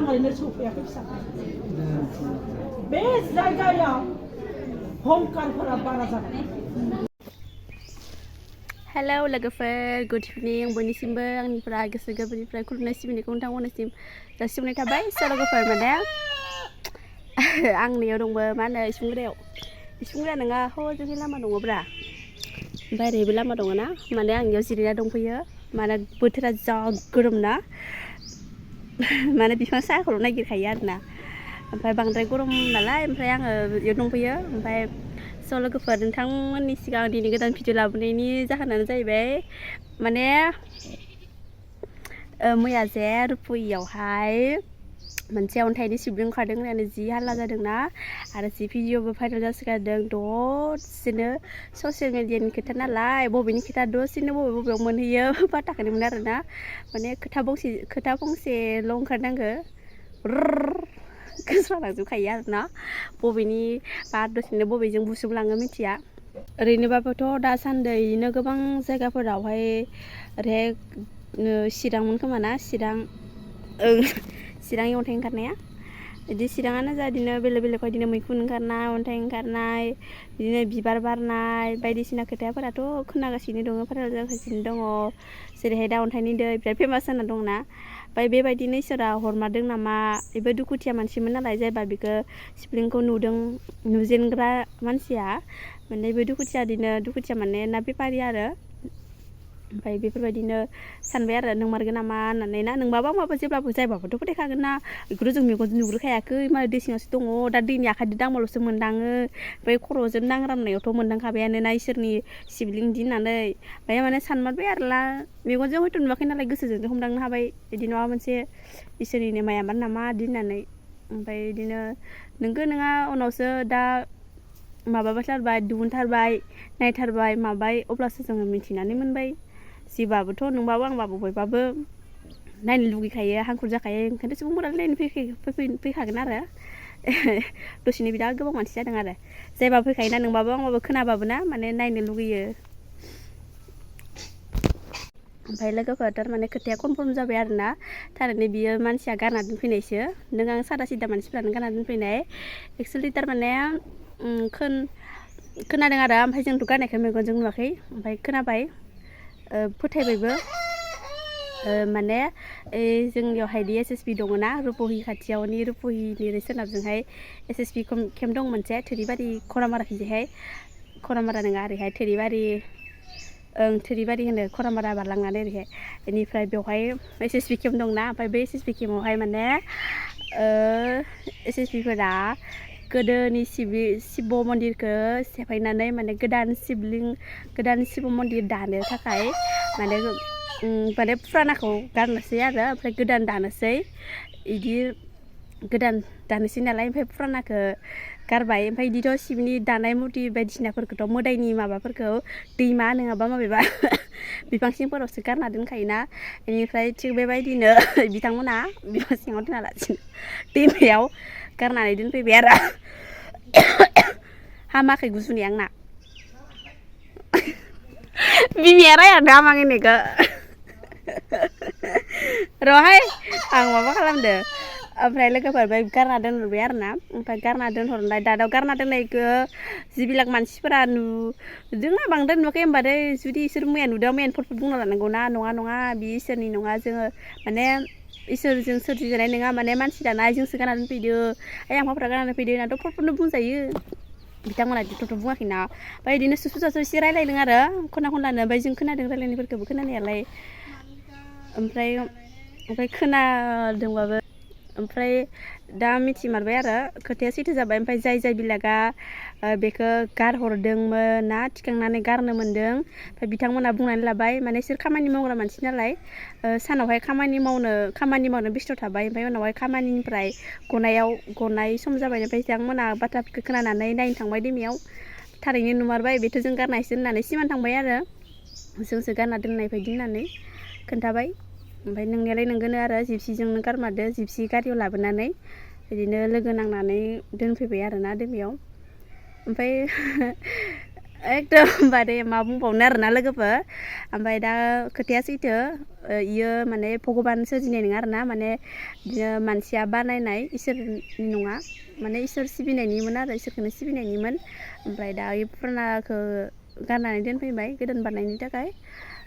थारैनो सफैयाखै फिसाखौ बे जायगायाव हंकारफोरा बारा जाबाय हेलौ लोगोफोर गुड इभिनिं बयनिसिमबो आंनिफ्राय गोसो गोरबोनिफ्राय खुलुमनाय सिबिनायखौ नोंथांमोननिसिम जासिहरनाय थाबाय स' लोगोफोर माने आंनियाव दंबो मा होनो इसिंग्राया नङा हजोंहाय लामा दङब्रा ओमफ्राय ओरैबो लामा दङ ना माने आंनियाव जिरायना दंफैयो माने बोथोरा जा गरम ना माने बिफां सायाखौल' नागिरखायो आरोना ओमफ्राय बांद्राय गरम नालाय ओमफ्राय आङो बेयाव दंफैयो ओमफ्राय स' लोगोफोर नोंथांमोननि सिगां दिनै गोदान भिडिअ लाबोनायनि जाहोनानो जाहैबाय माने मैया जे रुपुइयावहाय मोनसे अन्थाइनि सिबलिं ओंखारदों होननानै जि हाल्ला जादोंना आरो जि भिडिअबो भाइरेल जासोगारदों दसेनो ससियेल मिडियानि खोथा नालाय बबेनि खोथा दसेनो बबेयाव मोनहैयो पात्ताखौनो मोना आरोना माने खोथा फंसेल' ओंखारनांगो गोसोलांजोबखायो आरोना बबेनि बा दसेनो बबेजों बुसोमलाङो मिथिया ओरैनोबाबोथ' दासान्दिनो गोबां जायगाफोरावहाय ओरैहाय चिरांमोन खोमा ना चिरांनि अन्थाइ ओंखारनाया बिदि चिराङानो जा बिदिनो बेलेग बेलेग बिदिनो मैखुन ओंखारनाय अन्थाइ ओंखारनाय बिदिनो बिबार बारनाय बायदिसिना खोथाफोराथ' खोनागासिनो दङ भाइरेल जागासिनो दङ जेरैहाय दा अन्थाइनि दै बिराद फेमास जाना दंना ओमफ्राय बेबायदिनो इसोरा हरमारदों नामा बेबो दुखुथिया मानसिमोन नालाय जायबा बेखौ सिबलिंखौ नुजेनग्रा मानसिया माने बे दुखुथिया माने ना बेफारि आरो ओमफ्राय बेफोरबायदिनो सानबाय आरो नोंमारगोन नामा होननानै ना नोंमाबा माबा जेब्लाबो जायबाबोथ' फोथायखागोन ना बेखौथ' जों मेगनजों नुग्रोखायाखै मालाय दै सिङावसो दङ दा दैनि आखाइजों दांबाल'सो मोनदाङो ओमफ्राय खर'जों दांग्रामनायावथ' मोनदांखाबायानो ना इसोरनि सिबलिं दि होननानै ओमफ्राय माने सानमारबाय आरोना मेगनजों हयथ' नुवाखै नालाय गोसोजों हमदांनो हाबाय बिदि माबा मोनसे इसोरनिनो मायामोन नामा बिदि होननानै ओमफ्राय बिदिनो नोंगो नोङा उनावसो दा माबाबाथारबाय दिहुनथारबाय नायथारबाय माबाय अब्लासो जोङो मिथिनानै मोनबाय जिबाबोथ' नोंबाबो आंबाबो बयबाबो नायनो लुगैखायो हांखुर जाखायो ओंखायनो सुबुंफोरा नायनो फैखागोन आरो दसेनो बिराद गोबां मानसि जादों आरो जायबा फैखायोना नोंबाबो आंबाबो खोनाबाबो ना माने नायनो लुगैयो ओमफ्राय लोगोफोर थारमाने खोथाया कनफार्म जाबाय आरोना थारैनो बियो मानसिया गारना दोनफैनायसो नों आं सादा सिदा मानसिफ्रानो गारना दोनफैनाय एक्सुवेलि थारमाने खोनादों आरो ओमफ्राय जोंथ' गारनायखौ मेगनजों नुवाखै ओमफ्राय खोनाबाय फोथायबायबो माने जोंनियावहायदि SSB दङ ना रुपहि खाथियावनि रुपहिनि सोनाबजोंहाय SSB केम्प दं मोनसे थोरिबारि खरामाराखैजायहाय खरामारा नङा ओरैहाय थोरिबारि होनो खरामारा बारलांनानै ओरैहाय बेनिफ्राय बेवहाय SSB केम्प दंना ओमफ्राय बे SSB केम्पआवहाय माने SSBफोरा गोदोनि शिब मन्दिरखौ सेफायनानै माने गोदान शिब मन्दिर दानो थाखाय माने फुरानाखौ गारनोसै आरो ओमफ्राय गोदान दानोसै इदि गोदान दानोसै नालाय ओमफ्राय फुरानाखौ गारबाय ओमफ्राय बिदिथ' शिबनि दानाय मुरति बायदिसिनाफोरखौथ' मोदायनि माबाफोरखौ दैमा नङाबा माबेबा बिफां सिंफोरावसो गारना दोनखायोना बेनिफ्राय थिग बेबायदिनो बिथांमोना बिफां सिङाव दोनालासिनो दैमायाव गारनानै दोनफैबाय आरो हामाखै गुजुनाया आंना बिमाया रायानो हामाखैनिखौ र'हाय आं माबा खालामदो ओमफ्राय लोगोफोर बे गारना दोनहरबाय आरोना ओमफ्राय गारना दोनहरनाय दादाव गारना दोननायखौ जिबिलाक मानसिफोरा नुदोंना बांद्राय नुवाखै होमबाथाय जुदि इसोर मैया नुदों मैयानो बुंना लानांगौ ना नङा बि इसोरनि नङा जोङो माने इसोरजों सोरजिजानाय नङा माने मानसि दानाय जोंसो गारना दोनफैदो आइ आफाफ्रा गारना दोनफैदो होननाथ' फट'नो बुंजायो बिथांमोना बिदिथ' बुङाखैना ओमफ्राय बिदिनो सुसुजासु एसे रायलायदों आरो खना खनलानो ओमफ्राय जों खोनादों रायलायनायफोरखौबो खोनानायालाय ओमफ्राय खोनादोंबाबो ओमफ्राय दा मिथिमारबाय आरो खोथाया सैथो जाबाय ओमफ्राय जाय बिलागा बेखौ गारहरदोंमोन ना थिखांनानै गारनो मोन्दों ओमफ्राय बिथांमोना बुंनानै लाबाय माने बिसोर खामानि मावग्रा मानसि नालाय सानावहाय खामानि मावनो बेस्थ' थाबाय ओमफ्राय उनावहाय खामानिनिफ्राय गनाय सम जाबाय ओमफ्राय बिथांमोना बाथ्राफोरखौ खोनानानै नायनो थांबाय दैमायाव थारैनो नुमारबाय बेथ' जों गारनायसो होननानै सिमान थांबाय आरो जोंसो गारना दोननाय बायदि होननानै खोन्थाबाय ओमफ्राय नोंनायालाय नोंगोनो आरो जिपसिजोंनो गारमारदो जिपसि गारियाव लाबोनानै बिदिनो लोगो नांनानै दोनफैबाय आरोना दैमायाव ओमफ्राय एकदमबारे मा बुंबावनो आरोना लोगोफोर ओमफ्राय दा खोथाया सैथो इयो माने भगबान सोरजिनाय नङा आरोना माने बिदिनो मानसिया बानायनाय इसोरनि नङा माने इसोर सिबिनायनिमोन आरो इसोरखौनो सिबिनायनिमोन ओमफ्राय दा इ पुरानाखौ गारनानै दोनफैबाय गोदान बानायनो थाखाय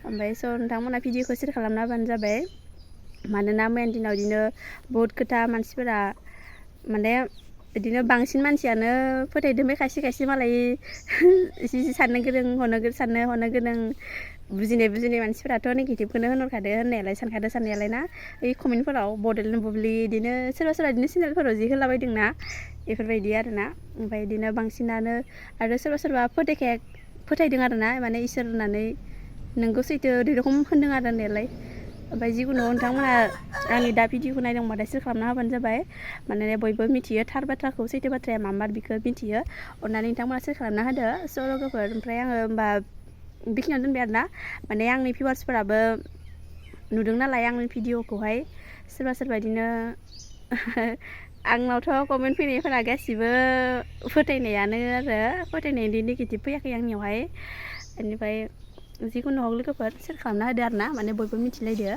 ओमफ्राय स' नोंथांमोना भिडिअखौ शेयार खालामना होबानो जाबाय मानोना मैयानि दिनाव बिदिनो बहुद खोथा मानसिफोरा माने बिदिनो बांसिन मानसियानो फोथायदोंबाय खायसे खायसे मालाय एसे साननो गोरों हनो गोरों बुजिनाय मानसिफोराथ' नेगेटिभखौनो होनहरखादो होननायालाय सानखादो साननायालाय ना ओइ कमेन्टफोराव बड'लेण्ड बुब्लि बिदिनो सोरबा बिदिनो चेनेलफोराव जि होलाबायदोंना बेफोरबायदि आरोना ओमफ्राय बिदिनो बांसिनानो आरो सोरबा फोथायदों आरोना माने इसोर होननानै नोंगौ सैथो ओरै रखम होनदों आरो होननायालाय ओमफ्राय जिखुनु नोंथांमोना आंनि दा भिडिअखौ नायदोंबाथाय शेयार खालामना होबानो जाबाय माने बयबो मिथियो थार बाथ्राखौ सैथो बाथ्राया मा बेखौ मिथियो अननानै नोंथांमोना शेयार खालामना होदो स' लोगोफोर ओमफ्राय आङो होमबा बेखिनियावनो दोनबाय आरोना माने आंनि भिउवार्सफोराबो नुदों नालाय आंनि भिडिअखौहाय सोरबा बिदिनो आंनावथ' कमेन्ट फैनायफोरा गासिबो फोथायनायानो आरो फोथायनायनि नेगेटिभ फैयाखै आंनियावहाय बेनिफ्राय जिखुनु हक लोगोफोर शेयार खालामना होदो आरोना माने बयबो मिथिलायदो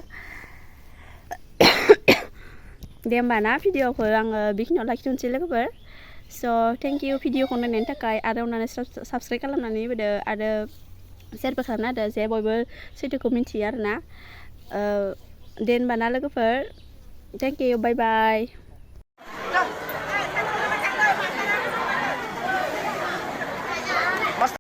दे होमबा ना भिडिअखौ आङो बेखिनियाव लाखिथ'नोसै लोगोफोर स' थेंक इउ भिडिअखौ नायनायनि थाखाय आरो अननानै साबस्क्राइब खालामनानै होदो आरो शेयारबो खालामना होदो जे बयबो सैथोखौ मिथियो आरोना दे होनबा ना लोगोफोर थेंक इउ बाय बाय